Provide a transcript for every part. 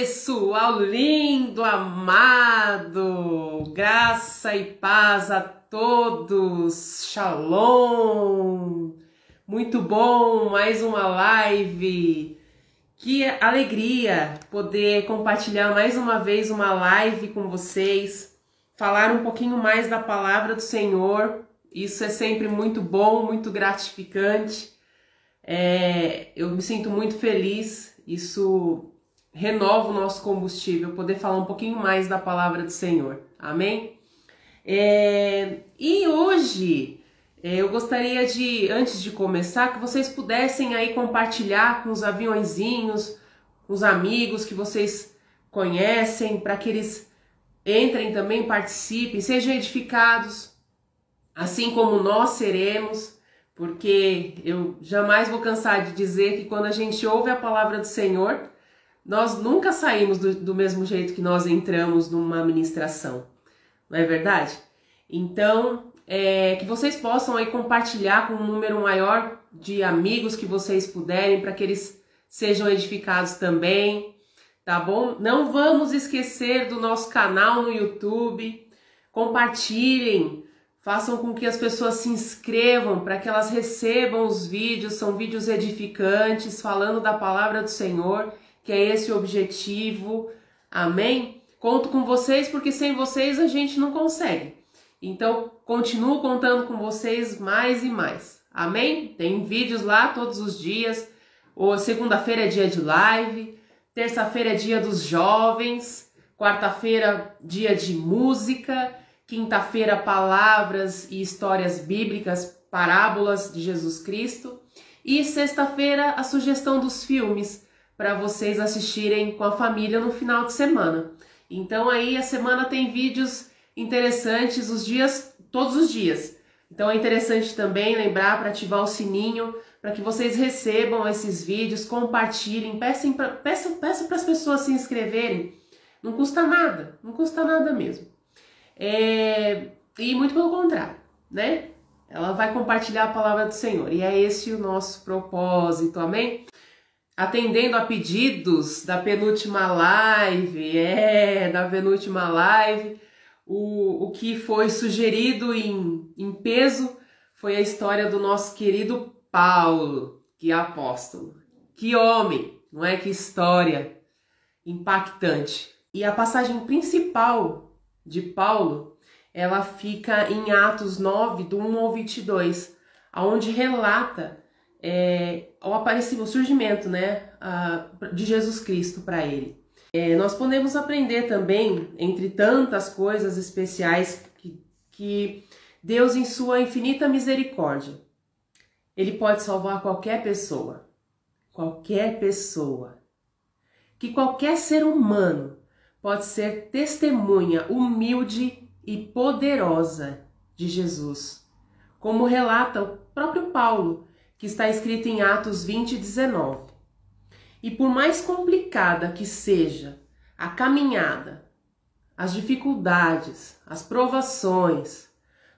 pessoal lindo, amado, graça e paz a todos, shalom, muito bom, mais uma live, que alegria poder compartilhar mais uma vez uma live com vocês, falar um pouquinho mais da palavra do Senhor, isso é sempre muito bom, muito gratificante, eu me sinto muito feliz, isso renova o nosso combustível, poder falar um pouquinho mais da palavra do Senhor, amém? E hoje eu gostaria de, antes de começar, que vocês pudessem aí compartilhar com os aviõezinhos, com os amigos que vocês conhecem, para que eles entrem também, participem, sejam edificados, assim como nós seremos, porque eu jamais vou cansar de dizer que quando a gente ouve a palavra do Senhor, nós nunca saímos do mesmo jeito que nós entramos numa ministração, não é verdade? Então, que vocês possam aí compartilhar com um número maior de amigos que vocês puderem, para que eles sejam edificados também, tá bom? Não vamos esquecer do nosso canal no YouTube, compartilhem, façam com que as pessoas se inscrevam para que elas recebam os vídeos, são vídeos edificantes, falando da palavra do Senhor, que é esse o objetivo, amém? Conto com vocês, porque sem vocês a gente não consegue. Então, continuo contando com vocês mais e mais, amém? Tem vídeos lá todos os dias, segunda-feira é dia de live, terça-feira é dia dos jovens, quarta-feira dia de música, quinta-feira palavras e histórias bíblicas, parábolas de Jesus Cristo, e sexta-feira a sugestão dos filmes, para vocês assistirem com a família no final de semana. Então aí a semana tem vídeos interessantes todos os dias. Então é interessante também lembrar para ativar o sininho, para que vocês recebam esses vídeos, compartilhem, peçam para as pessoas se inscreverem. Não custa nada mesmo. E muito pelo contrário, né? Ela vai compartilhar a palavra do Senhor. E é esse o nosso propósito, amém? Atendendo a pedidos da penúltima live, o que foi sugerido em peso foi a história do nosso querido Paulo, que é apóstolo. Que homem, não é? Que história impactante. E a passagem principal de Paulo, ela fica em Atos 9, do 1 ao 22, onde relata o surgimento, né, de Jesus Cristo para ele. Nós podemos aprender também, entre tantas coisas especiais, que Deus, em sua infinita misericórdia, Ele pode salvar qualquer pessoa, que qualquer ser humano pode ser testemunha humilde e poderosa de Jesus, como relata o próprio Paulo, que está escrito em Atos 20, 19. E por mais complicada que seja a caminhada, as dificuldades, as provações,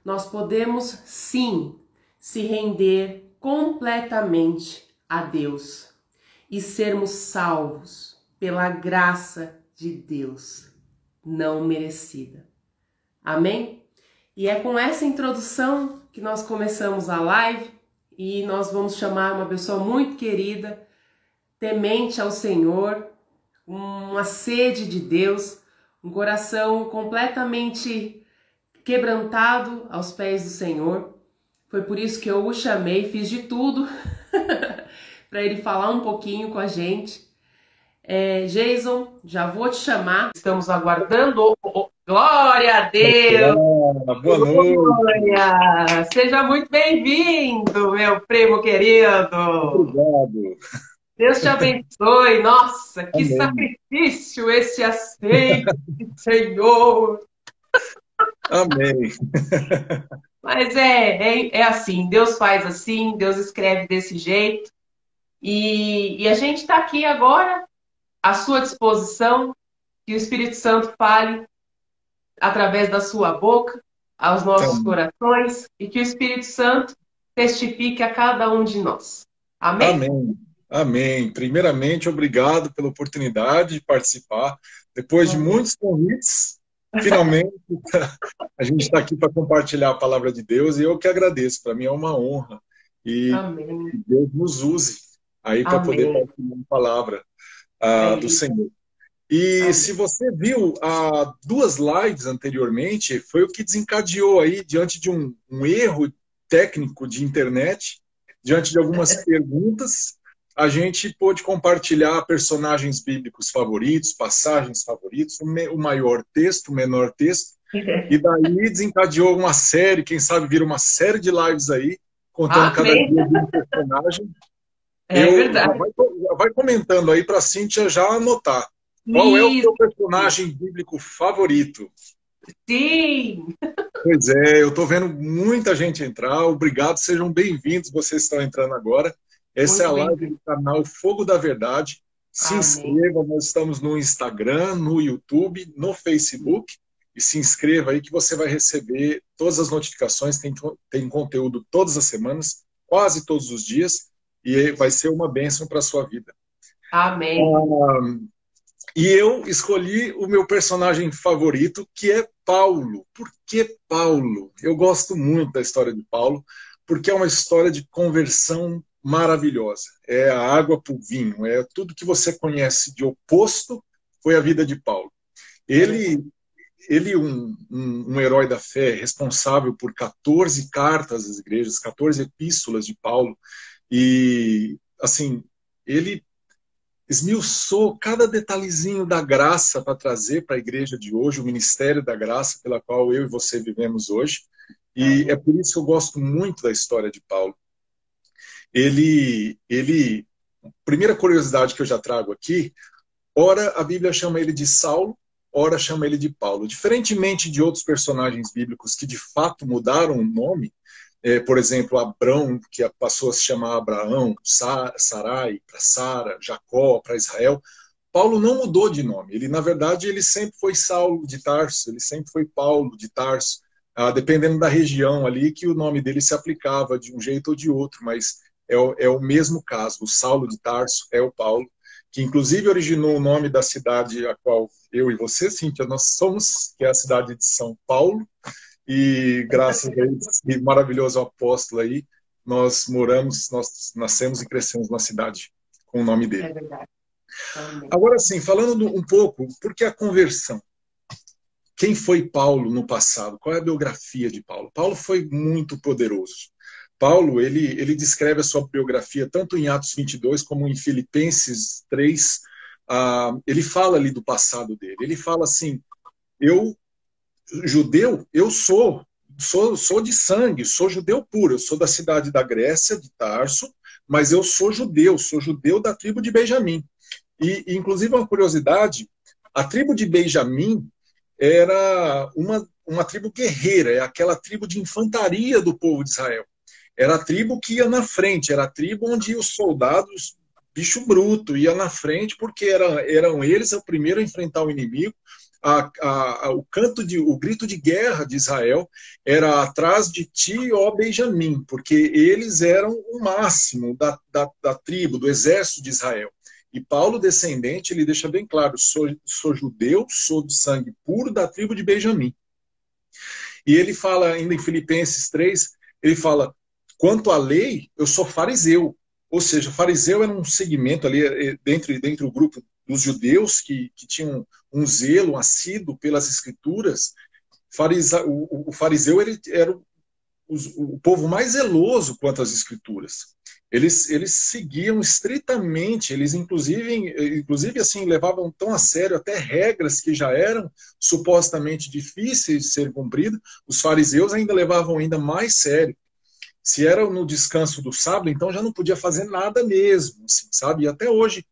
nós podemos sim se render completamente a Deus e sermos salvos pela graça de Deus, não merecida. Amém? E é com essa introdução que nós começamos a live. E nós vamos chamar uma pessoa muito querida, temente ao Senhor, uma sede de Deus, um coração completamente quebrantado aos pés do Senhor. Foi por isso que eu o chamei, fiz de tudo para ele falar um pouquinho com a gente. Jason, já vou te chamar. Estamos aguardando. Glória a Deus! Boa noite! Glória! Seja muito bem-vindo, meu primo querido! Obrigado! Deus te abençoe! Nossa, que Amém. Sacrifício esse aceite, Senhor! Amém! Mas é assim, Deus faz assim, Deus escreve desse jeito. E a gente está aqui agora, à sua disposição, que o Espírito Santo fale através da sua boca aos nossos corações e que o Espírito Santo testifique a cada um de nós. Amém? Amém. Amém. Primeiramente, obrigado pela oportunidade de participar. Depois de Amém. muitos convites, finalmente a gente está aqui para compartilhar a palavra de Deus e eu que agradeço. Para mim é uma honra. E Amém. que Deus nos use aí para poder Amém. partilhar a palavra É do isso. Senhor. E se Amém. você viu duas lives anteriormente, foi o que desencadeou aí, diante de um erro técnico de internet, diante de algumas perguntas, a gente pôde compartilhar personagens bíblicos favoritos, passagens favoritos, o maior texto, o menor texto, e daí desencadeou uma série, quem sabe vira uma série de lives aí, contando cada Amém. dia de um personagem. É Eu verdade. já vai comentando aí para a Cíntia já anotar. Qual é o Isso. seu personagem bíblico favorito? Sim. Pois é, eu estou vendo muita gente entrar. Obrigado, sejam bem-vindos. Vocês estão entrando agora. Essa é a Muito live bem-vindo. do canal Fogo da Verdade. Se Amém. inscreva, nós estamos no Instagram, no YouTube, no Facebook. E se inscreva aí que você vai receber todas as notificações. Tem conteúdo todas as semanas, quase todos os dias. E vai ser uma bênção para a sua vida. Amém. Ah, E eu escolhi o meu personagem favorito, que é Paulo. Por que Paulo? Eu gosto muito da história de Paulo, porque é uma história de conversão maravilhosa. É a água para o vinho, é tudo que você conhece de oposto foi a vida de Paulo. É verdade. Ele, ele um herói da fé, responsável por 14 cartas às igrejas, 14 epístolas de Paulo, e assim, ele esmiuçou cada detalhezinho da graça para trazer para a igreja de hoje, o ministério da graça pela qual eu e você vivemos hoje. E é Amém. por isso que eu gosto muito da história de Paulo. Primeira curiosidade que eu já trago aqui, ora a Bíblia chama ele de Saulo, ora chama ele de Paulo. Diferentemente de outros personagens bíblicos que de fato mudaram o nome, por exemplo, Abrão, que passou a se chamar Abraão, Sarai para Sara, Jacó para Israel, Paulo não mudou de nome. Ele, na verdade, ele sempre foi Saulo de Tarso, ele sempre foi Paulo de Tarso, dependendo da região ali que o nome dele se aplicava de um jeito ou de outro, mas é o mesmo caso. O Saulo de Tarso é o Paulo, que inclusive originou o nome da cidade a qual eu e você, Cíntia, nós somos, que é a cidade de São Paulo, e graças a esse maravilhoso apóstolo aí, nós nascemos e crescemos na cidade com o nome É dele. verdade. Amém. Agora sim, falando um pouco, por que a conversão? Quem foi Paulo no passado? Qual é a biografia de Paulo? Paulo foi muito poderoso. Paulo, ele descreve a sua biografia tanto em Atos 22 como em Filipenses 3. Ele fala ali do passado dele. Ele fala assim, eu judeu, eu sou de sangue, sou judeu puro, eu sou da cidade da Grécia, de Tarso, mas eu sou judeu da tribo de Benjamim. E inclusive, uma curiosidade, a tribo de Benjamim era uma tribo guerreira, é aquela tribo de infantaria do povo de Israel. Era a tribo que ia na frente, era a tribo onde os soldados, bicho bruto, ia na frente, porque eram eles o primeiro a enfrentar o inimigo. O grito de guerra de Israel era atrás de ti, ó Benjamim, porque eles eram o máximo da tribo, do exército de Israel. E Paulo, descendente, ele deixa bem claro, sou judeu, sou de sangue puro da tribo de Benjamim. E ele fala ainda em Filipenses 3, ele fala, quanto à lei, eu sou fariseu. Ou seja, fariseu era um segmento ali dentro do grupo dos judeus que tinham um zelo assíduo pelas escrituras. O fariseu ele era o povo mais zeloso quanto às escrituras. Eles seguiam estritamente, eles inclusive assim levavam tão a sério até regras que já eram supostamente difíceis de serem cumpridas. Os fariseus ainda levavam ainda mais sério. Se era no descanso do sábado, então já não podia fazer nada mesmo, assim, sabe? E até hoje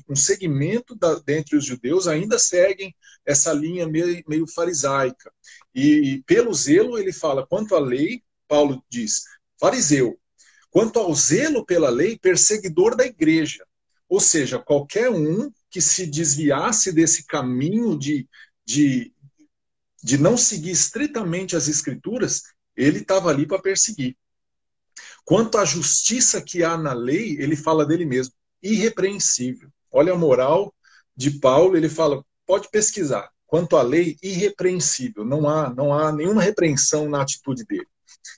um segmento dentre os judeus ainda seguem essa linha meio farisaica. E pelo zelo ele fala, quanto à lei, Paulo diz, fariseu. Quanto ao zelo pela lei, perseguidor da igreja. Ou seja, qualquer um que se desviasse desse caminho de, de não seguir estritamente as escrituras, ele estava ali para perseguir. Quanto à justiça que há na lei, ele fala dele mesmo, irrepreensível. Olha a moral de Paulo, ele fala, pode pesquisar. Quanto à lei, irrepreensível. Não há nenhuma repreensão na atitude dele.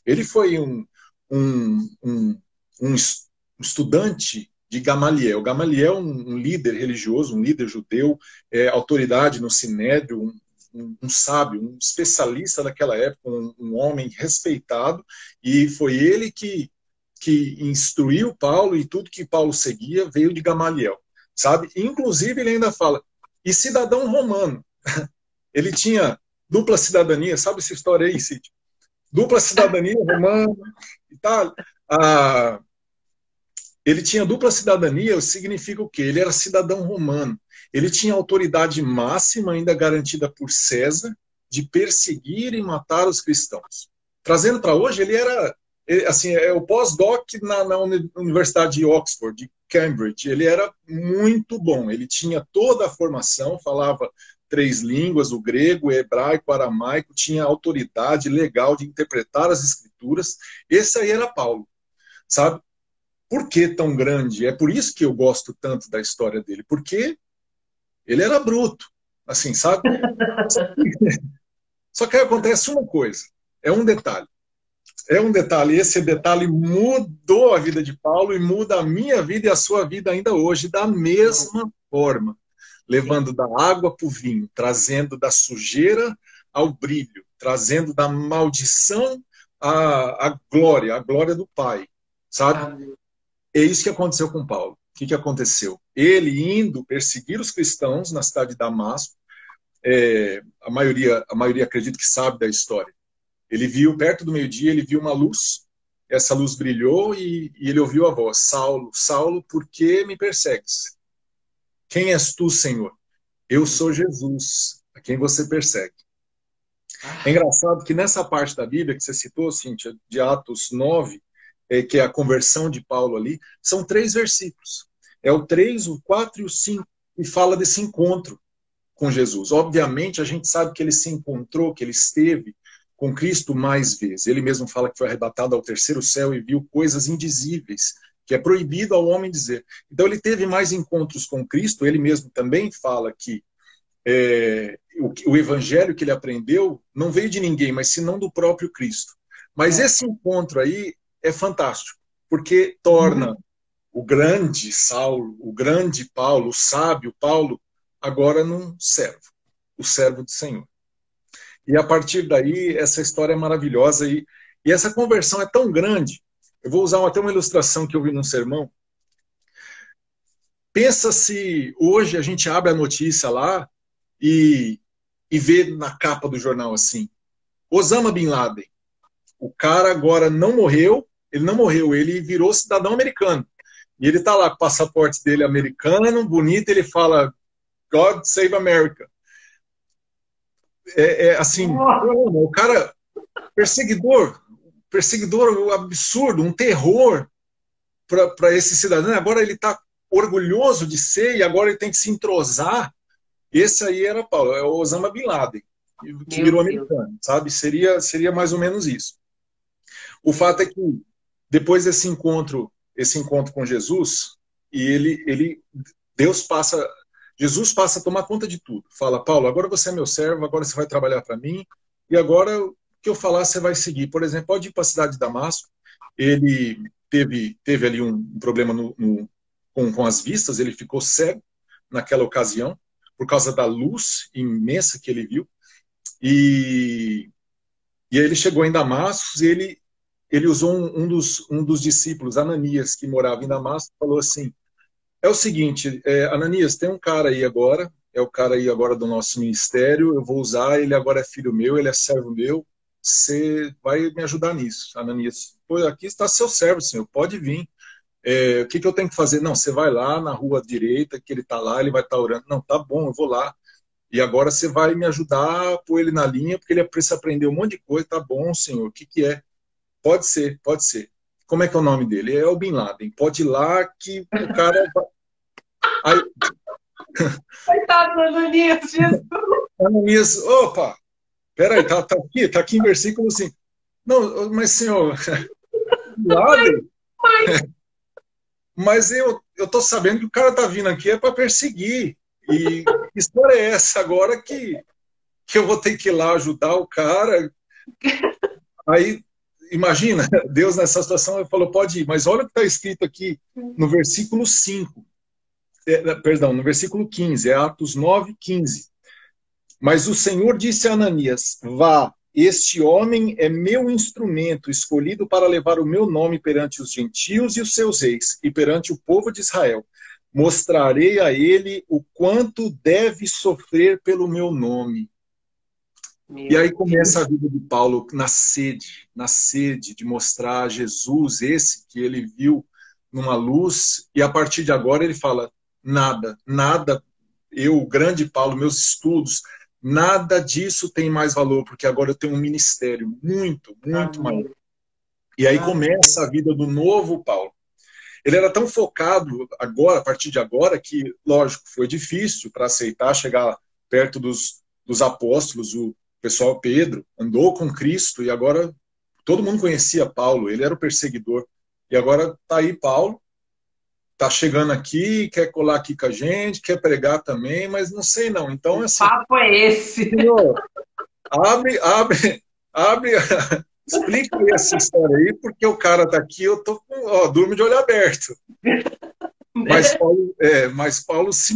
Ele foi um estudante de Gamaliel. Gamaliel, um líder religioso, um líder judeu, autoridade no Sinédrio, um sábio, um especialista daquela época, um homem respeitado, e foi ele que instruiu Paulo, e tudo que Paulo seguia veio de Gamaliel, sabe? Inclusive ele ainda fala, e cidadão romano. Ele tinha dupla cidadania, sabe essa história aí, Cid? Dupla cidadania romana e tal. Ele tinha dupla cidadania, significa o quê? Ele era cidadão romano. Ele tinha autoridade máxima, ainda garantida por César, de perseguir e matar os cristãos. Trazendo para hoje, ele era assim, o pós-doc na Universidade de Oxford, de Cambridge. Ele era muito bom. Ele tinha toda a formação, falava 3 línguas, o grego, o hebraico, o aramaico, tinha autoridade legal de interpretar as escrituras. Esse aí era Paulo, sabe? Por que tão grande? É por isso que eu gosto tanto da história dele, porque ele era bruto, assim, sabe? Só que aí acontece uma coisa, é um detalhe, esse detalhe mudou a vida de Paulo e muda a minha vida e a sua vida ainda hoje, da mesma forma, levando da água para o vinho, trazendo da sujeira ao brilho, trazendo da maldição à glória do Pai, sabe? É isso que aconteceu com Paulo. O que aconteceu? Ele indo perseguir os cristãos na cidade de Damasco, a maioria acredito que sabe da história. Ele viu, perto do meio-dia, ele viu uma luz, essa luz brilhou e ele ouviu a voz, Saulo, Saulo, por que me persegues? Quem és tu, Senhor? Eu sou Jesus, a quem você persegue. É engraçado que nessa parte da Bíblia que você citou, Cíntia, de Atos 9, que é a conversão de Paulo ali, são 3 versículos. É o 3, o 4 e o 5, e fala desse encontro com Jesus. Obviamente, a gente sabe que ele se encontrou, que ele esteve com Cristo mais vezes. Ele mesmo fala que foi arrebatado ao 3º céu e viu coisas indizíveis, que é proibido ao homem dizer. Então, ele teve mais encontros com Cristo, ele mesmo também fala que o evangelho que ele aprendeu não veio de ninguém, mas senão do próprio Cristo. Mas esse encontro aí é fantástico, porque torna o grande Saulo, o grande Paulo, o sábio Paulo, agora num servo, o servo do Senhor. E a partir daí, essa história é maravilhosa, e essa conversão é tão grande. Eu vou usar até uma ilustração que eu vi num sermão. Pensa se hoje a gente abre a notícia lá e vê na capa do jornal assim, Osama Bin Laden. O cara agora não morreu, ele virou cidadão americano. E ele está lá com o passaporte dele americano, bonito, ele fala God Save America. Assim, o cara, perseguidor absurdo, um terror para esse cidadão. Agora ele está orgulhoso de ser e agora ele tem que se entrosar. Esse aí era Paulo, é o Osama Bin Laden, que virou americano, sabe? Seria mais ou menos isso. O fato é que depois desse encontro com Jesus, e Jesus passa a tomar conta de tudo. Fala, Paulo, agora você é meu servo, agora você vai trabalhar para mim, e agora o que eu falar você vai seguir. Por exemplo, pode ir para a cidade de Damasco. Ele teve ali um problema com as vistas, ele ficou cego naquela ocasião, por causa da luz imensa que ele viu. E aí ele chegou em Damasco e ele usou um dos discípulos, Ananias, que morava em Damasco, falou assim, é o seguinte, Ananias, tem um cara aí agora, é o cara aí agora do nosso ministério, eu vou usar, ele agora é filho meu, ele é servo meu, você vai me ajudar nisso. Ananias, pô, aqui está seu servo, senhor, pode vir. O que eu tenho que fazer? Não, você vai lá na rua direita, que ele está lá, ele vai estar orando. Não, tá bom, eu vou lá. E agora você vai me ajudar a pôr ele na linha, porque ele precisa aprender um monte de coisa. Tá bom, senhor, o que é? Pode ser, pode ser. Como é que é o nome dele? É o Bin Laden. Pode ir lá que o cara... Aí... Coitado do Ananias, Jesus. Ananias, opa, peraí, tá aqui em versículo assim. Não, mas senhor, lá, Mas, mas eu tô sabendo que o cara tá vindo aqui é para perseguir. E que história é essa agora que eu vou ter que ir lá ajudar o cara? Aí, imagina, Deus nessa situação ele falou, pode ir, mas olha o que está escrito aqui no versículo 5, perdão, no versículo 15, é Atos 9, 15. Mas o Senhor disse a Ananias, vá, este homem é meu instrumento, escolhido para levar o meu nome perante os gentios e os seus reis, e perante o povo de Israel. Mostrarei a ele o quanto deve sofrer pelo meu nome. E aí meu começa a Deus. vida de Paulo na sede de mostrar a Jesus, esse que ele viu numa luz, e a partir de agora ele fala, nada, nada, eu, o grande Paulo, meus estudos, nada disso tem mais valor, porque agora eu tenho um ministério muito, muito maior. Amém. E aí Amém. começa a vida do novo Paulo. Ele era tão focado agora, a partir de agora, que, lógico, foi difícil para aceitar chegar perto dos apóstolos, o pessoal Pedro andou com Cristo e agora todo mundo conhecia Paulo, ele era o perseguidor. E agora tá aí Paulo, tá chegando aqui, quer colar aqui com a gente, quer pregar também, mas não sei não. Então, O assim, papo é esse. Senhor, abre, explica aí essa história aí, porque o cara tá aqui, eu tô com, ó, durmo de olho aberto. Mas Paulo se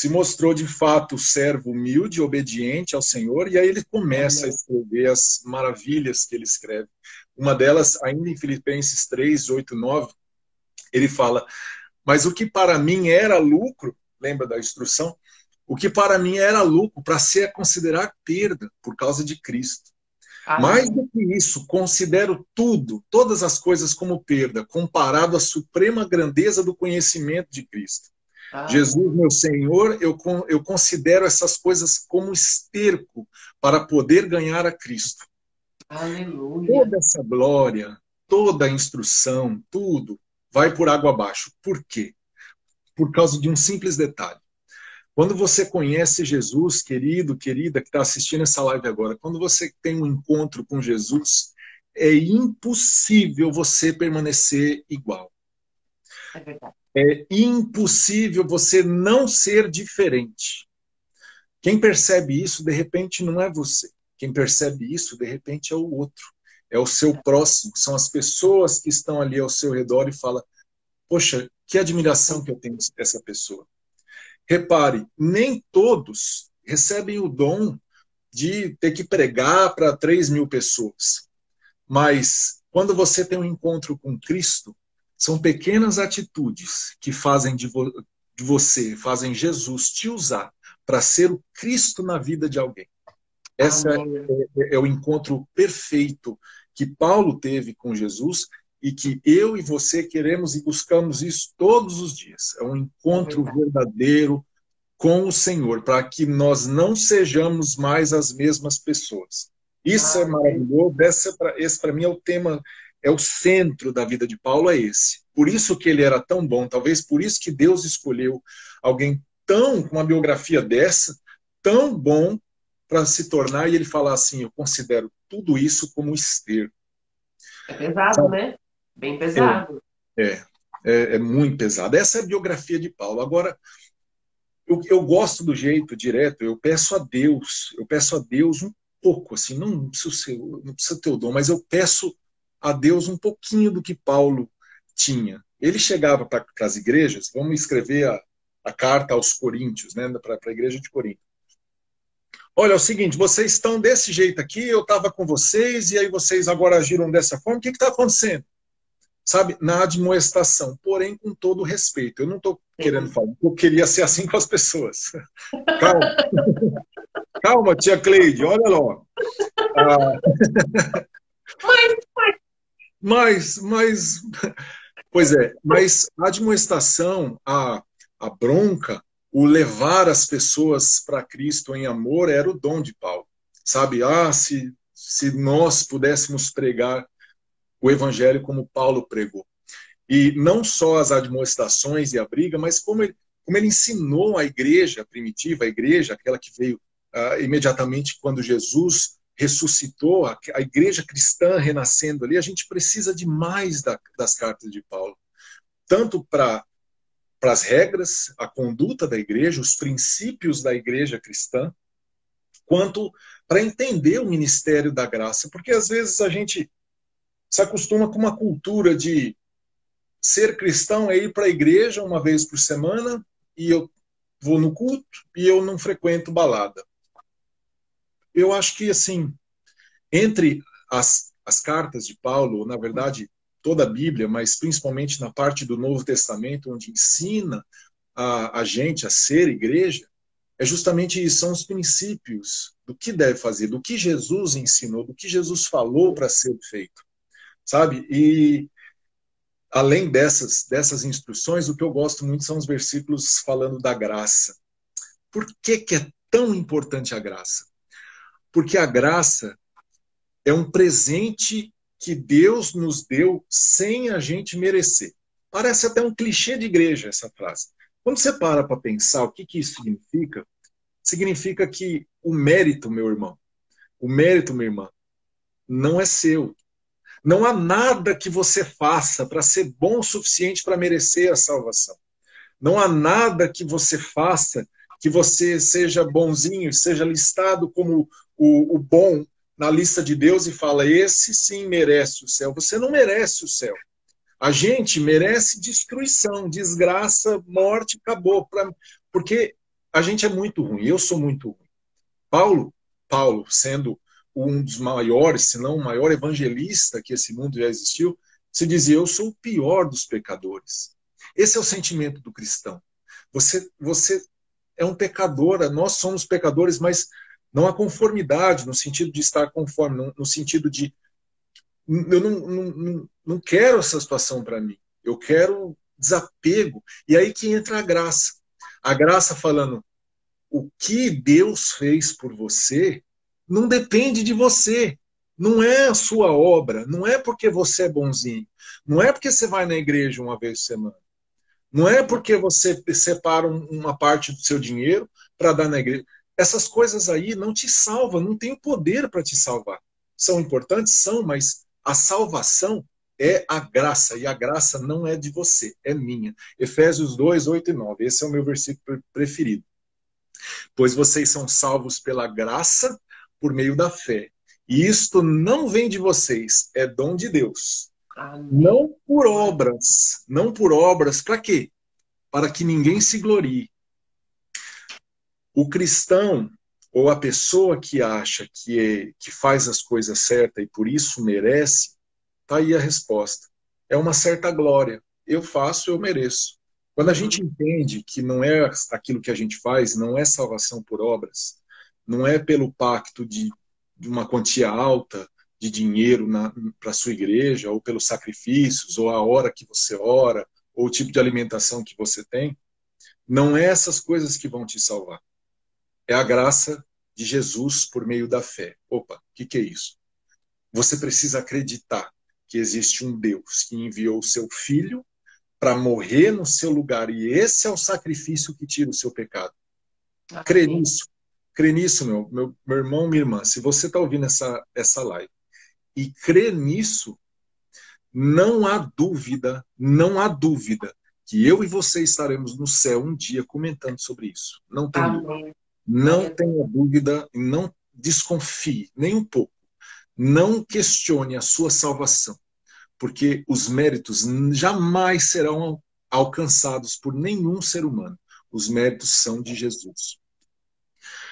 mostrou de fato servo humilde, obediente ao Senhor, e aí ele começa a Amém. escrever as maravilhas que ele escreve. Uma delas, ainda em Filipenses 3, 8, 9, ele fala, mas o que para mim era lucro, lembra da instrução? O que para mim era lucro, para ser a considerar perda por causa de Cristo. Mais Amém. do que isso, considero tudo, todas as coisas como perda, comparado à suprema grandeza do conhecimento de Cristo. Jesus, Amém. meu Senhor, eu considero essas coisas como esterco para poder ganhar a Cristo. Aleluia. Toda essa glória, toda a instrução, tudo vai por água abaixo. Por quê? Por causa de um simples detalhe. Quando você conhece Jesus, querido, querida, que está assistindo essa live agora, quando você tem um encontro com Jesus, é impossível você permanecer igual. É verdade. É impossível você não ser diferente. Quem percebe isso, de repente, não é você. Quem percebe isso, de repente, é o outro. É o seu próximo. São as pessoas que estão ali ao seu redor e falam, poxa, que admiração que eu tenho dessa pessoa. Repare, nem todos recebem o dom de ter que pregar para 3.000 pessoas. Mas quando você tem um encontro com Cristo, são pequenas atitudes que fazem de você, fazem Jesus te usar para ser o Cristo na vida de alguém. Esse Amém. é o encontro perfeito que Paulo teve com Jesus e que eu e você queremos e buscamos isso todos os dias. É um É encontro verdade. verdadeiro com o Senhor, para que nós não sejamos mais as mesmas pessoas. Isso é Amém. maravilhoso, esse para mim é o tema, é o centro da vida de Paulo, é esse. Por isso que ele era tão bom, talvez por isso que Deus escolheu alguém com uma biografia dessa, tão bom para se tornar, e ele falar assim, eu considero tudo isso como esterco. É pesado, Sabe? né? Bem pesado. É, é muito pesado. Essa é a biografia de Paulo. Agora, eu gosto do jeito direto, eu peço a Deus um pouco, assim, não precisa ter o dom, mas eu peço a Deus um pouquinho do que Paulo tinha. Ele chegava para as igrejas, vamos escrever a carta aos Coríntios, né, para a igreja de Corinto. Olha, é o seguinte, vocês estão desse jeito aqui, eu estava com vocês, e aí vocês agora agiram dessa forma, o que está acontecendo? Sabe, na admoestação, porém com todo respeito. Eu não estou querendo Sim. falar, eu queria ser assim com as pessoas. Calma, calma, tia Cleide, olha lá. Ah, mas, pois é, mas a admoestação, a bronca, o levar as pessoas para Cristo em amor era o dom de Paulo. Sabe, se nós pudéssemos pregar o evangelho como Paulo pregou. E não só as admoestações e a briga, mas como ele ensinou a igreja primitiva, a igreja, aquela que veio imediatamente quando Jesus ressuscitou, a igreja cristã renascendo ali, a gente precisa de mais das cartas de Paulo. Tanto para as regras, a conduta da igreja, os princípios da igreja cristã, quanto para entender o ministério da graça. Porque às vezes a gente se acostuma com uma cultura de ser cristão é ir para a igreja uma vez por semana e eu vou no culto e eu não frequento balada. Eu acho que, assim, entre as cartas de Paulo, na verdade, toda a Bíblia, mas principalmente na parte do Novo Testamento, onde ensina a gente a ser igreja, é justamente isso, são os princípios do que deve fazer, do que Jesus ensinou, do que Jesus falou para ser feito, sabe? E além dessas instruções, o que eu gosto muito são os versículos falando da graça. Por que é tão importante a graça? Porque a graça é um presente que Deus nos deu sem a gente merecer. Parece até um clichê de igreja essa frase. Quando você para pensar o que isso significa, significa que o mérito, meu irmão, o mérito, minha irmã, não é seu. Não há nada que você faça para ser bom o suficiente para merecer a salvação. Não há nada que você faça que você seja bonzinho, seja listado como o bom na lista de Deus e fala, esse sim merece o céu. Você não merece o céu. A gente merece destruição, desgraça, morte, acabou. Porque a gente é muito ruim, eu sou muito ruim. Paulo, sendo um dos maiores, se não o maior evangelista que esse mundo já existiu, se dizia, eu sou o pior dos pecadores. Esse é o sentimento do cristão. Você é um pecador, nós somos pecadores, mas não há conformidade, no sentido de estar conforme, no sentido de eu não quero essa situação para mim, eu quero desapego. E aí que entra a graça. A graça falando, o que Deus fez por você não depende de você. Não é a sua obra, não é porque você é bonzinho, não é porque você vai na igreja uma vez por semana, não é porque você separa uma parte do seu dinheiro para dar na igreja. Essas coisas aí não te salvam, não tem o poder para te salvar. São importantes? São, mas a salvação é a graça, e a graça não é de você, é minha. Efésios 2, 8 e 9, esse é o meu versículo preferido. Pois vocês são salvos pela graça, por meio da fé. E isto não vem de vocês, é dom de Deus. Amém. Não por obras, para quê? Para que ninguém se glorie. O cristão, ou a pessoa que acha que faz as coisas certas e por isso merece, está aí a resposta. É uma certa glória. Eu faço, eu mereço. Quando a gente entende que não é aquilo que a gente faz, não é salvação por obras, não é pelo pacto de uma quantia alta de dinheiro para a sua igreja, ou pelos sacrifícios, ou a hora que você ora, ou o tipo de alimentação que você tem, não é essas coisas que vão te salvar. É a graça de Jesus por meio da fé. Opa, o que é isso? Você precisa acreditar que existe um Deus que enviou o seu Filho para morrer no seu lugar, e esse é o sacrifício que tira o seu pecado. Crê nisso, meu irmão, minha irmã, se você está ouvindo essa live, e crê nisso, não há dúvida que eu e você estaremos no céu um dia comentando sobre isso. Não tem dúvida. Não tenha dúvida e não desconfie, nem um pouco. Não questione a sua salvação, porque os méritos jamais serão alcançados por nenhum ser humano. Os méritos são de Jesus.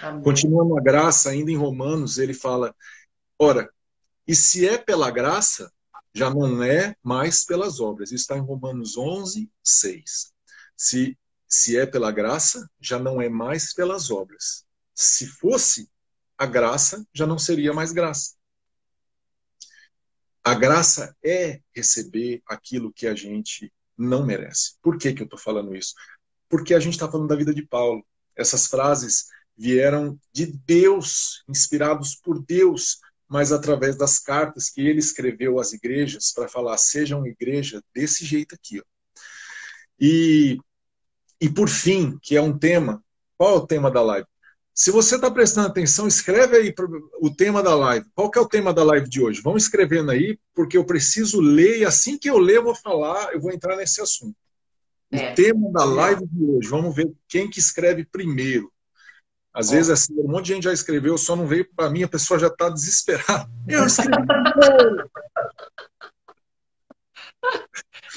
Amém. Continuando a graça, ainda em Romanos, ele fala, ora, e se é pela graça, já não é mais pelas obras. Isso está em Romanos 11, 6. Se é pela graça, já não é mais pelas obras. Se fosse a graça, já não seria mais graça. A graça é receber aquilo que a gente não merece. Por que eu estou falando isso? Porque a gente está falando da vida de Paulo. Essas frases vieram de Deus, inspirados por Deus, mas através das cartas que ele escreveu às igrejas para falar, sejam igreja desse jeito aqui. Ó. E por fim, que é um tema, qual é o tema da live? Se você está prestando atenção, escreve aí o tema da live. Qual que é o tema da live de hoje? Vamos escrevendo aí, porque eu preciso ler, e assim que eu ler, eu vou falar, eu vou entrar nesse assunto. O tema da live de hoje, vamos ver quem que escreve primeiro. Às vezes, assim, um monte de gente já escreveu, só não veio para mim, a pessoa já está desesperada. Eu escrevi.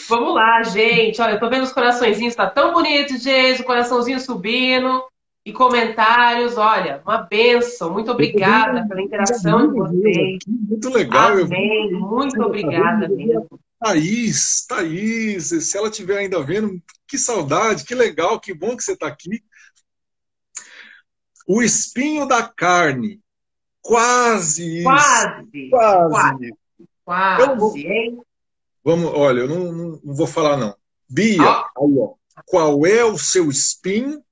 Vamos lá, gente. Olha, eu tô vendo os coraçõezinhos, tá tão bonito, gente. O coraçãozinho subindo. E comentários, olha, uma bênção. Muito obrigada pela interação de vocês. Muito legal. Amém. Muito obrigada mesmo. Thaís, se ela estiver ainda vendo, que saudade, que legal, que bom que você está aqui. O espinho da carne. Quase isso. Quase, hein? Vamos, olha, eu não vou falar, não. Bia, aí, ó, qual é o seu espinho?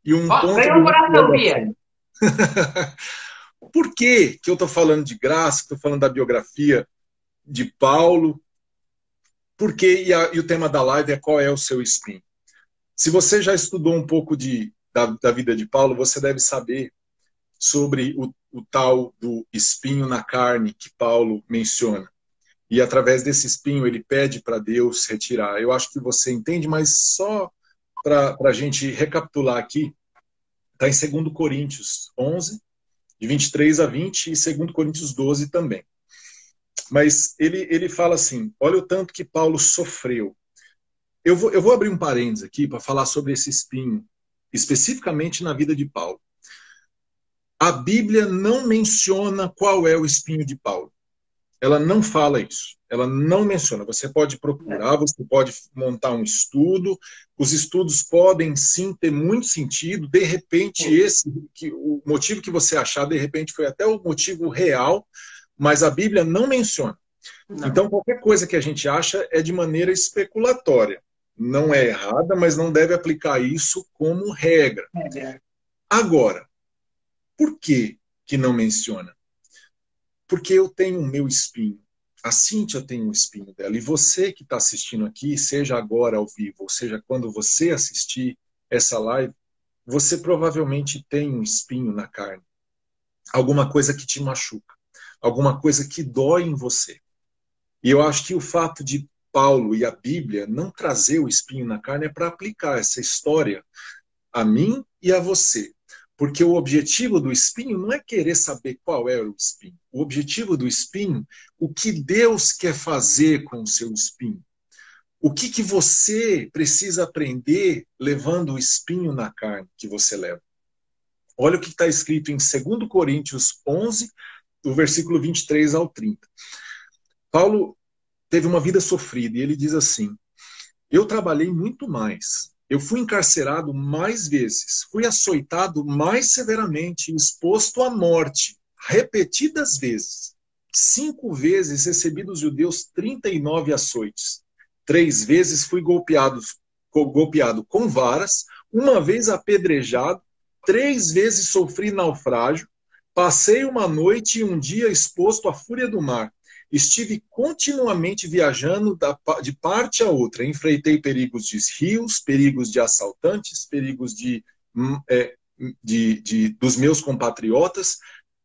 E um ponto ganhou um coração, Bia. Por que eu estou falando de graça, estou falando da biografia de Paulo? Porque e o tema da live é qual é o seu espinho? Se você já estudou um pouco da vida de Paulo, você deve saber sobre o tal do espinho na carne que Paulo menciona. E através desse espinho ele pede para Deus retirar. Eu acho que você entende, mas só para a gente recapitular aqui, está em 2 Coríntios 11, de 23 a 20, e 2 Coríntios 12 também. Mas ele fala assim, olha o tanto que Paulo sofreu. Eu vou abrir um parênteses aqui para falar sobre esse espinho, especificamente na vida de Paulo. A Bíblia não menciona qual é o espinho de Paulo. Ela não fala isso. Ela não menciona. Você pode procurar, você pode montar um estudo. Os estudos podem, sim, ter muito sentido. De repente, o motivo que você achar, de repente, foi até o motivo real, mas a Bíblia não menciona. Não. Então, qualquer coisa que a gente acha é de maneira especulatória. Não é errada, mas não deve aplicar isso como regra. Agora, por que não menciona? Porque eu tenho o meu espinho. A Cíntia tem um espinho dela. E você que está assistindo aqui, seja agora ao vivo, ou seja, quando você assistir essa live, você provavelmente tem um espinho na carne. Alguma coisa que te machuca. Alguma coisa que dói em você. E eu acho que o fato de Paulo e a Bíblia não trazer o espinho na carne é para aplicar essa história a mim e a você. Porque o objetivo do espinho não é querer saber qual é o espinho. O objetivo do espinho, o que Deus quer fazer com o seu espinho. O que você precisa aprender levando o espinho na carne que você leva. Olha o que está escrito em 2 Coríntios 11, do versículo 23 ao 30. Paulo teve uma vida sofrida e ele diz assim, eu trabalhei muito mais. Eu fui encarcerado mais vezes, fui açoitado mais severamente, exposto à morte, repetidas vezes. 5 vezes recebi dos judeus 39 açoites. 3 vezes fui golpeado com varas, 1 vez apedrejado, 3 vezes sofri naufrágio, passei uma noite e um dia exposto à fúria do mar. Estive continuamente viajando de parte a outra. Enfrentei perigos de rios, perigos de assaltantes, perigos dos meus compatriotas,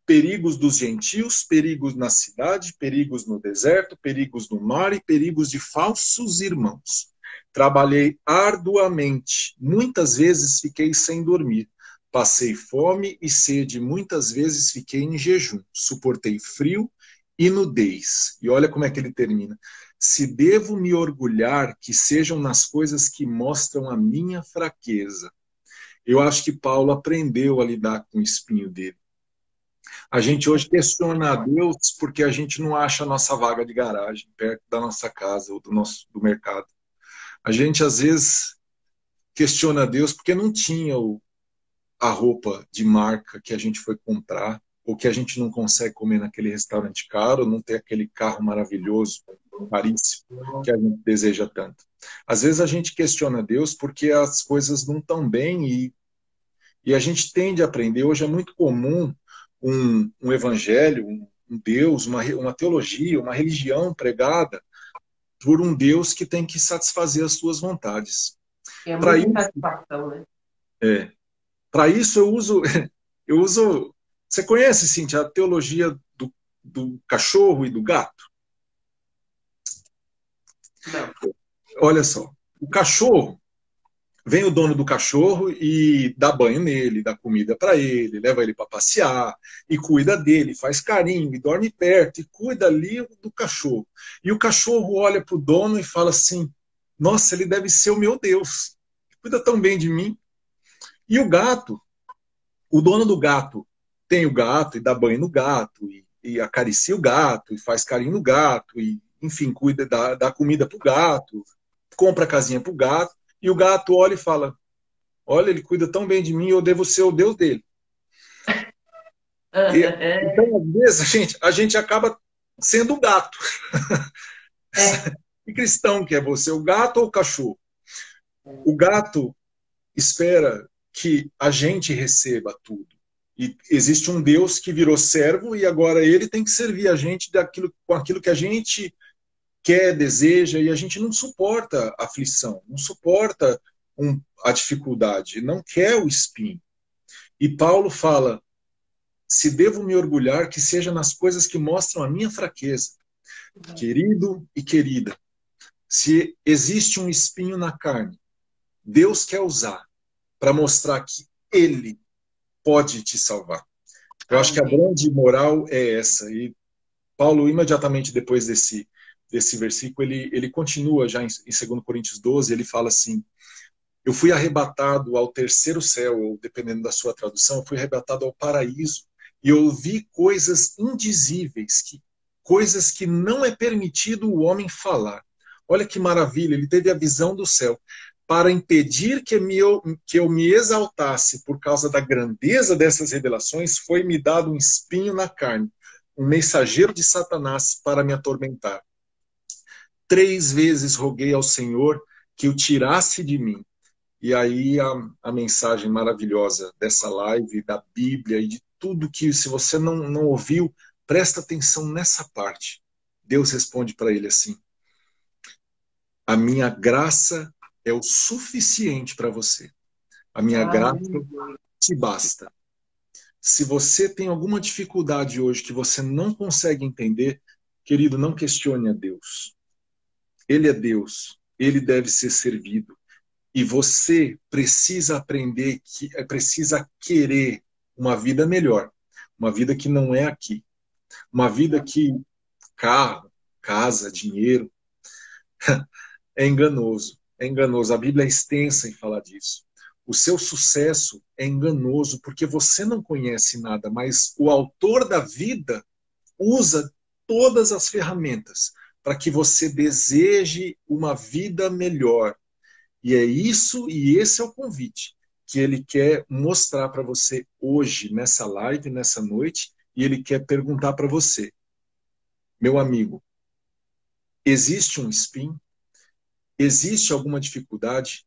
perigos dos gentios, perigos na cidade, perigos no deserto, perigos no mar e perigos de falsos irmãos. Trabalhei arduamente. Muitas vezes fiquei sem dormir. Passei fome e sede. Muitas vezes fiquei em jejum. Suportei frio e nudez. E olha como é que ele termina. Se devo me orgulhar, que sejam nas coisas que mostram a minha fraqueza. Eu acho que Paulo aprendeu a lidar com o espinho dele. A gente hoje questiona a Deus porque a gente não acha a nossa vaga de garagem perto da nossa casa ou do mercado. A gente, às vezes, questiona a Deus porque não tinha a roupa de marca que a gente foi comprar, ou que a gente não consegue comer naquele restaurante caro, ou não ter aquele carro maravilhoso, caríssimo, que a gente deseja tanto. Às vezes a gente questiona Deus porque as coisas não estão bem e a gente tende a aprender. Hoje é muito comum um evangelho, um Deus, uma teologia, uma religião pregada por um Deus que tem que satisfazer as suas vontades. É muita satisfação, né? Para isso eu uso... Eu uso... Você conhece, Cíntia, a teologia do cachorro e do gato? Não. Olha só, o cachorro, vem o dono do cachorro e dá banho nele, dá comida para ele, leva ele para passear e cuida dele, faz carinho e dorme perto e cuida ali do cachorro. E o cachorro olha para o dono e fala assim: nossa, ele deve ser o meu Deus, cuida tão bem de mim. E o gato, o dono do gato tem o gato e dá banho no gato e acaricia o gato e faz carinho no gato e, enfim, cuida, dá comida para o gato, compra a casinha para o gato. E o gato olha e fala: olha, ele cuida tão bem de mim, eu devo ser o Deus dele. Então, às vezes, a gente acaba sendo o gato. É. Que cristão que é você, o gato ou o cachorro? O gato espera que a gente receba tudo. E existe um Deus que virou servo e agora ele tem que servir a gente com aquilo que a gente quer, deseja, e a gente não suporta a aflição, não suporta a dificuldade, não quer o espinho. E Paulo fala: se devo me orgulhar, que seja nas coisas que mostram a minha fraqueza. Querido e querida, se existe um espinho na carne, Deus quer usar para mostrar que Ele pode te salvar. Eu acho que a Amém. grande moral é essa. E Paulo, imediatamente depois desse versículo, ele continua já em 2 Coríntios 12, ele fala assim: eu fui arrebatado ao terceiro céu, ou dependendo da sua tradução, eu fui arrebatado ao paraíso, e eu vi coisas indizíveis, coisas que não é permitido o homem falar. Olha que maravilha, ele teve a visão do céu. Para impedir que eu me exaltasse por causa da grandeza dessas revelações, foi-me dado um espinho na carne, um mensageiro de Satanás para me atormentar. 3 vezes roguei ao Senhor que o tirasse de mim. E aí a mensagem maravilhosa dessa live, da Bíblia e de tudo que, se você não ouviu, presta atenção nessa parte. Deus responde para ele assim: a minha graça é o suficiente para você. A minha graça Amém. te basta. Se você tem alguma dificuldade hoje que você não consegue entender, querido, não questione a Deus. Ele é Deus. Ele deve ser servido. E você precisa aprender, precisa querer uma vida melhor. Uma vida que não é aqui. Uma vida que carro, casa, dinheiro é enganoso. É enganoso. A Bíblia é extensa em falar disso. O seu sucesso é enganoso porque você não conhece nada, mas o autor da vida usa todas as ferramentas para que você deseje uma vida melhor. E é isso, e esse é o convite que ele quer mostrar para você hoje, nessa live, nessa noite, e ele quer perguntar para você: meu amigo, existe um espinho? Existe alguma dificuldade?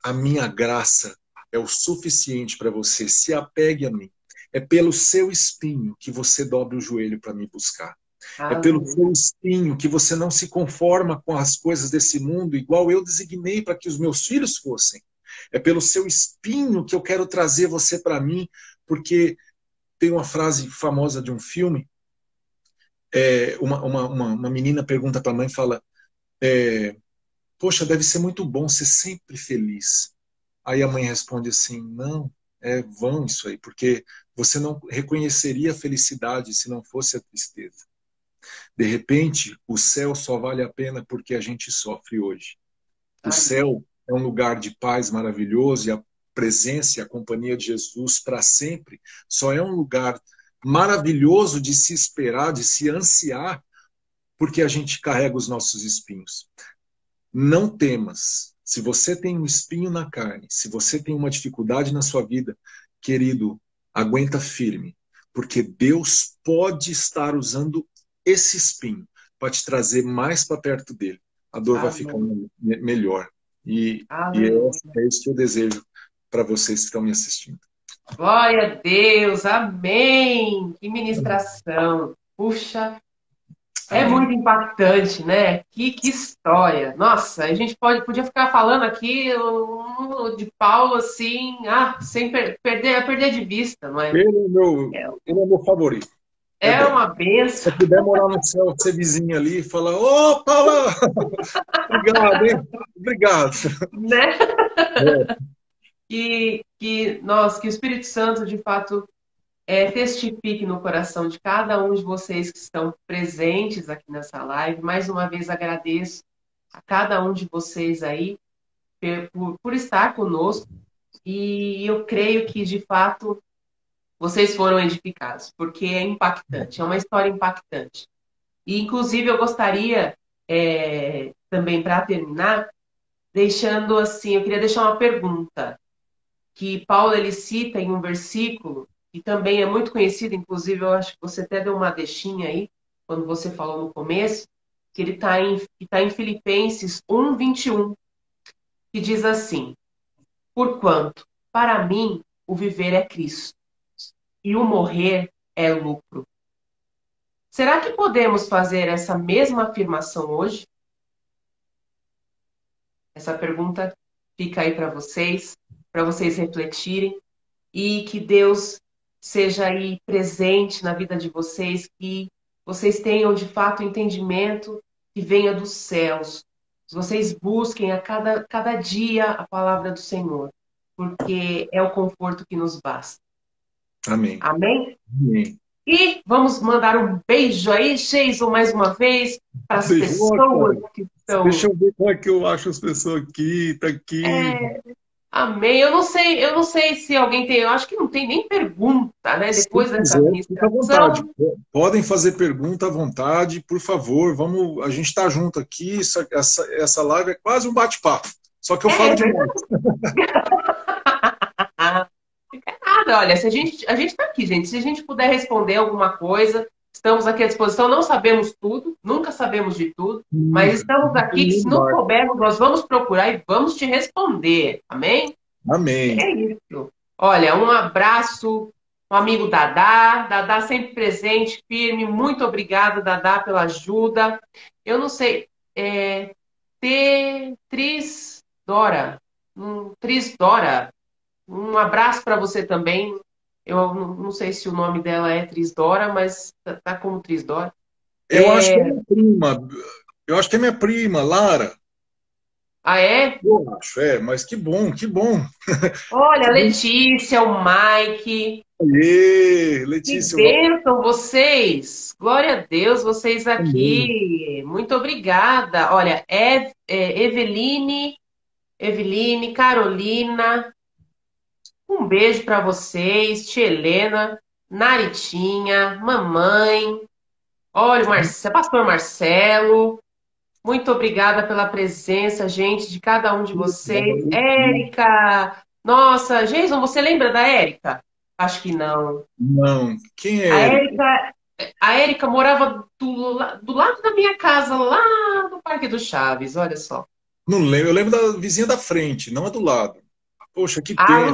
A minha graça é o suficiente para você. Se apegue a mim. É pelo seu espinho que você dobra o joelho para me buscar. É pelo seu Aleluia. espinho que você não se conforma com as coisas desse mundo, igual eu designei para que os meus filhos fossem. É pelo seu espinho que eu quero trazer você para mim, porque tem uma frase famosa de um filme, uma menina pergunta para a mãe e fala: poxa, deve ser muito bom ser sempre feliz. Aí a mãe responde assim: não, é vão isso aí, porque você não reconheceria a felicidade se não fosse a tristeza. De repente, o céu só vale a pena porque a gente sofre hoje. O Amém. céu é um lugar de paz maravilhoso e a presença e a companhia de Jesus para sempre só é um lugar maravilhoso de se esperar, de se ansiar, porque a gente carrega os nossos espinhos. Não temas. Se você tem um espinho na carne, se você tem uma dificuldade na sua vida, querido, aguenta firme, porque Deus pode estar usando esse espinho para te trazer mais para perto dele. A dor vai ficar Amém. melhor. E Aleluia. é isso que eu desejo para vocês que estão me assistindo. Glória a Deus. Amém. Que ministração. Puxa. É Amém. muito impactante, né? Que história. Nossa, a gente podia ficar falando aqui de Paulo assim, sem perder de vista, não é? É, Ele é meu favorito. É é bom. uma benção, Se eu puder morar no céu, ser vizinho ali e falar, ô, Paula, obrigado, hein? Obrigado. né? É, Que o Espírito Santo, de fato, testifique no coração de cada um de vocês que estão presentes aqui nessa live. Mais uma vez agradeço a cada um de vocês aí por estar conosco. E eu creio que, de fato, vocês foram edificados, porque é impactante, é uma história impactante. E, inclusive, eu gostaria, também para terminar, deixando assim, eu queria deixar uma pergunta que Paulo ele cita em um versículo, e também é muito conhecido, inclusive eu acho que você até deu uma deixinha aí, quando você falou no começo, que ele está em Filipenses 1:21, que diz assim: Porquanto, para mim, o viver é Cristo, e o morrer é lucro. Será que podemos fazer essa mesma afirmação hoje? Essa pergunta fica aí para vocês refletirem. E que Deus seja aí presente na vida de vocês, que vocês tenham de fato entendimento que venha dos céus. Que vocês busquem a cada dia a palavra do Senhor, porque é o conforto que nos basta. amém. Amém? Amém. E vamos mandar um beijo aí, Jason, mais uma vez, para as Beijou, pessoas cara. que estão. Deixa eu ver como é que eu acho as pessoas aqui, tá aqui. Amém. Eu não sei se alguém tem, eu acho que não tem nem pergunta, né? Se Depois dessa quiser, fica à vontade. ministração. Podem fazer pergunta à vontade, por favor. Vamos, a gente está junto aqui. Essa live é quase um bate-papo. Só que eu falo É demais. verdade. Nada, olha, se a gente está aqui, gente. Se a gente puder responder alguma coisa, estamos aqui à disposição. Não sabemos tudo, nunca sabemos de tudo, mas Nunca. estamos aqui que se Nenhum não barco. soubermos, nós vamos procurar e vamos te responder. Amém? Amém. É isso. Olha, um abraço, um amigo Dadá. Dadá sempre presente, firme. Muito obrigada, Dadá, pela ajuda. Eu não sei, Tris Dora. Tris Dora. Um abraço para você também. Eu não sei se o nome dela é Trisdora, mas tá como Trisdora. Eu acho que é minha prima. Eu acho que é minha prima, Lara. Ah, é? Eu acho, mas que bom, que bom. Olha, Que a bom. Letícia, o Mike. Aê, Que Letícia, bênção vocês! Glória a Deus, vocês amém. aqui. Muito obrigada. Olha, Eveline, Carolina, um beijo para vocês. Tia Helena, Naritinha, mamãe. Olha, Pastor Marcelo. Muito obrigada pela presença, gente, de cada um de vocês. Érica! Nossa, Jason, você lembra da Érica? Acho que não. Não, quem A é Érica? Érica, a Érica morava do lado da minha casa, lá no Parque do Chaves, olha só. Não lembro. Eu lembro da vizinha da frente, não a do lado. Poxa, que A pena.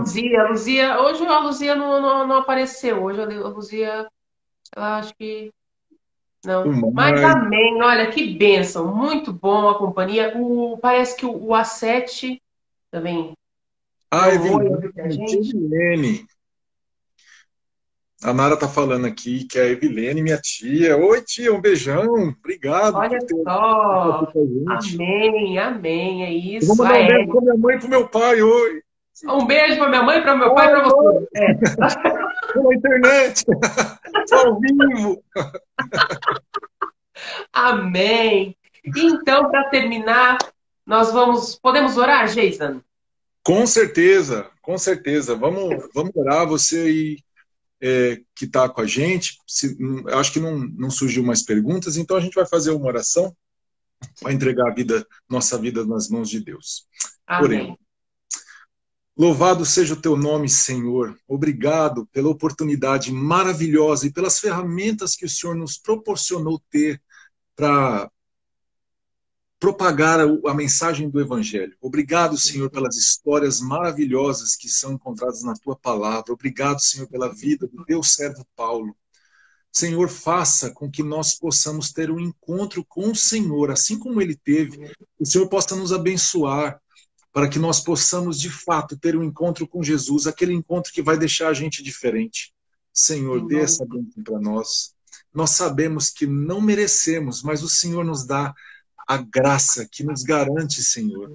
Luzia, hoje a Luzia não apareceu. Hoje a Luzia, ela acho que não. Mas Mas, amém, olha que bênção, muito bom a companhia. Parece que o A7 também deu um oi Evelyn, aqui pra tia gente. Evilene. A Nara tá falando aqui que é a Evilene, minha tia. Oi, tia, um beijão. Obrigado Olha por ter estado aqui só. com a gente. Amém, amém, é Eu vou isso. mandar um beijo para minha mãe e pro meu pai. Oi. Um beijo para minha mãe, para meu pai e Oi, para você. É. pela internet. Tô ao vivo. Amém. Então, para terminar, podemos orar, Jason? Com certeza, com certeza. Vamos orar. Você aí que está com a gente. Acho que não surgiu mais perguntas, então a gente vai fazer uma oração para entregar nossa vida nas mãos de Deus. Oremos. Amém. Louvado seja o teu nome, Senhor. Obrigado pela oportunidade maravilhosa e pelas ferramentas que o Senhor nos proporcionou ter para propagar a mensagem do Evangelho. Obrigado, Senhor, pelas histórias maravilhosas que são encontradas na tua palavra. Obrigado, Senhor, pela vida do teu servo Paulo. Senhor, faça com que nós possamos ter um encontro com o Senhor, assim como ele teve. O Senhor possa nos abençoar, para que nós possamos, de fato, ter um encontro com Jesus, aquele encontro que vai deixar a gente diferente. Senhor, dê essa bênção para nós. Nós sabemos que não merecemos, mas o Senhor nos dá a graça que nos garante, Senhor,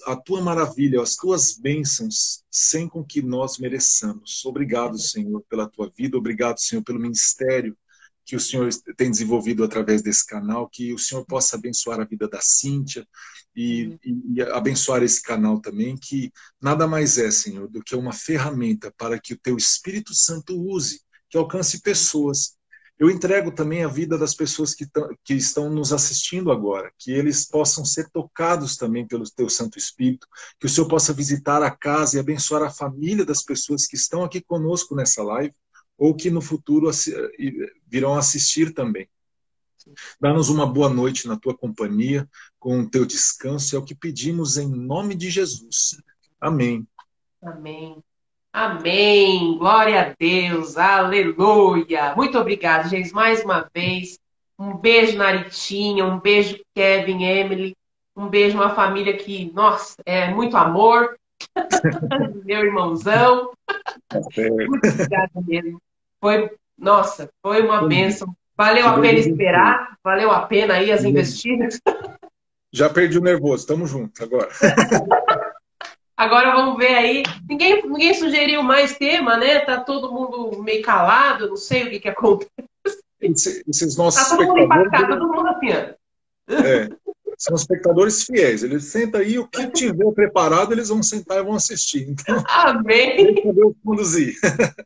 a tua maravilha, as tuas bênçãos, sem com que nós mereçamos. Obrigado, Senhor, pela tua vida. Obrigado, Senhor, pelo ministério que o Senhor tem desenvolvido através desse canal, que o Senhor possa abençoar a vida da Cíntia e abençoar esse canal também, que nada mais é, Senhor, do que uma ferramenta para que o teu Espírito Santo use, que alcance pessoas. Eu entrego também a vida das pessoas que estão nos assistindo agora, que eles possam ser tocados também pelo teu Santo Espírito, que o Senhor possa visitar a casa e abençoar a família das pessoas que estão aqui conosco nessa live, ou que no futuro virão assistir também. Dá-nos uma boa noite na tua companhia, com o teu descanso, é o que pedimos em nome de Jesus. Amém. Amém. Amém. Glória a Deus. Aleluia. Muito obrigada, gente, mais uma vez. Um beijo, Naritinha. Um beijo, Kevin, Emily. Um beijo, uma família que, nossa, é muito amor. Meu irmãozão. Muito obrigada mesmo. Nossa, foi uma bênção. Valeu a pena esperar. Valeu a pena aí as investidas. Já perdi o nervoso. Tamo junto agora. Agora vamos ver aí. Ninguém sugeriu mais tema, né? Tá todo mundo meio calado, não sei o que acontece. Esses nossos tá todo mundo empacado, todo mundo assim, ó. São espectadores fiéis. Eles sentam aí, o que tiver preparado, eles vão sentar e vão assistir. Então, amém. Deixa Deus conduzir.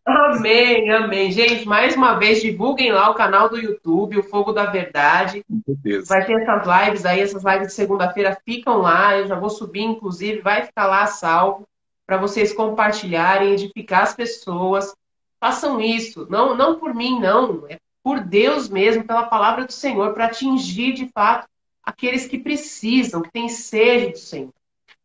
Amém, amém. Gente, mais uma vez, divulguem lá o canal do YouTube, o Fogo da Verdade. Com certeza. Vai ter essas lives aí, essas lives de segunda-feira ficam lá. Eu já vou subir, inclusive, vai ficar lá salvo para vocês compartilharem, edificar as pessoas. Façam isso. Não por mim, não. É por Deus mesmo, pela palavra do Senhor, para atingir, de fato, aqueles que precisam, que têm sede do Senhor.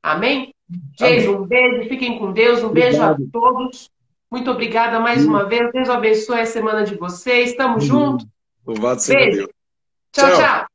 Amém? Gente, um beijo, fiquem com Deus, um beijo a todos. Muito obrigada mais uma vez. Deus abençoe a semana de vocês. Tamo junto. Louvado seja Deus. Tchau, tchau.